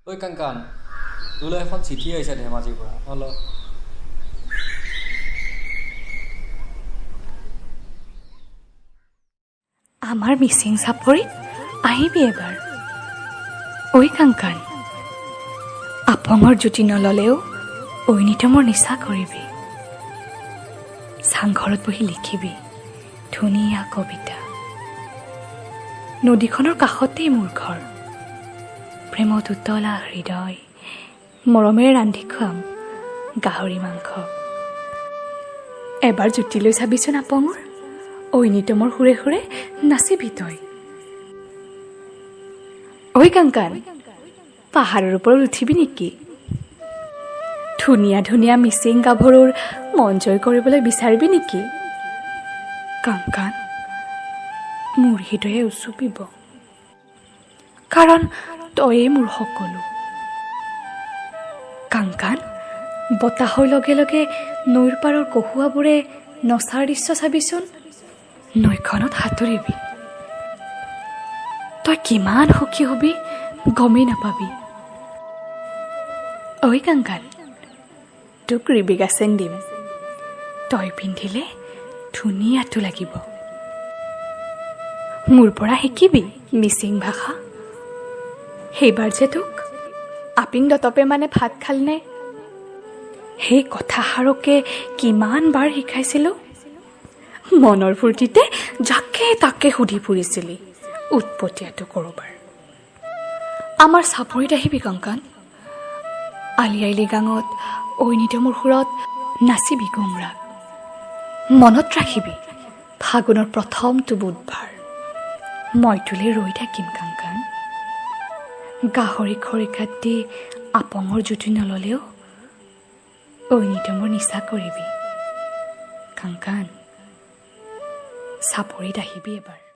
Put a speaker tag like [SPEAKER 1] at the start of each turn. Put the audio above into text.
[SPEAKER 1] ঐ কাংকান তোলৈ এখন চিঠি আহিছে ধেমাজিৰ পৰা হল
[SPEAKER 2] আমাৰ মিচিং চাপৰিত আহিবি এবাৰ ঐ কাংকান আপঙৰ জুতি নললেও ঐনিতমৰ নিচা কৰিবি চাংঘৰত বহি লিখিবি ধুনীয়া কবিতা নদীখনৰ কাষতেই মোৰ ঘৰ প্ৰেমত উতলা হৃদয় মৰমেৰে ৰান্ধি খুৱাম গাহৰি মাংস এবাৰ জুতি লৈ চাবিচোন আপঙৰ ঐনিতমৰ সুৰে সুৰে নাচিবি তই ঐ কাংকান পাহাৰৰ ওপৰত উঠিবি নেকি ধুনীয়া ধুনীয়া মিচিং গাভৰুৰ মন জয় কৰিবলৈ বিচাৰিবি নেকি কাংকান মোৰ হৃদয়ে উচুপিব কাৰণ তয়ে মোৰ সকলো কাংকান বতাহৰ লগে লগে নৈৰ পাৰৰ কহুৱাবোৰে নচাৰ দৃশ্য চাবিচোন নৈখনত সাঁতুৰিবি তই কিমান সুখী হবি গমেই নাপাবি ঐ কাংকান তোক ৰিবিগাচেন দিম তই পিন্ধিলে ধুনীয়াটো লাগিব মোৰ পৰা শিকিবি মিচিং ভাষা সেইবাৰ যে তোক আপিং দতপে মানে ভাত খালনে সেই কথাষাৰকে কিমান বাৰ শিকাইছিলোঁ মনৰ ফূৰ্তিতে যাকে তাকে সুধি ফুৰিছিলি উৎপতীয়াটো কৰোবাৰ আমাৰ চাপৰিত আহিবি কাংকান আলি আইলি গাঙত ঐনিতমৰ সুৰত নাচিবি গুমৰাগ মনত ৰাখিবি ফাগুনৰ প্ৰথমটো বুধবাৰ মই তোলে ৰৈ থাকিম কাংকান গাহৰি খৰিকাত দি আপঙৰ জুতি নললেও ঐনিতমৰ নিচা কৰিবি কাংকান চাপৰিত আহিবি এবাৰ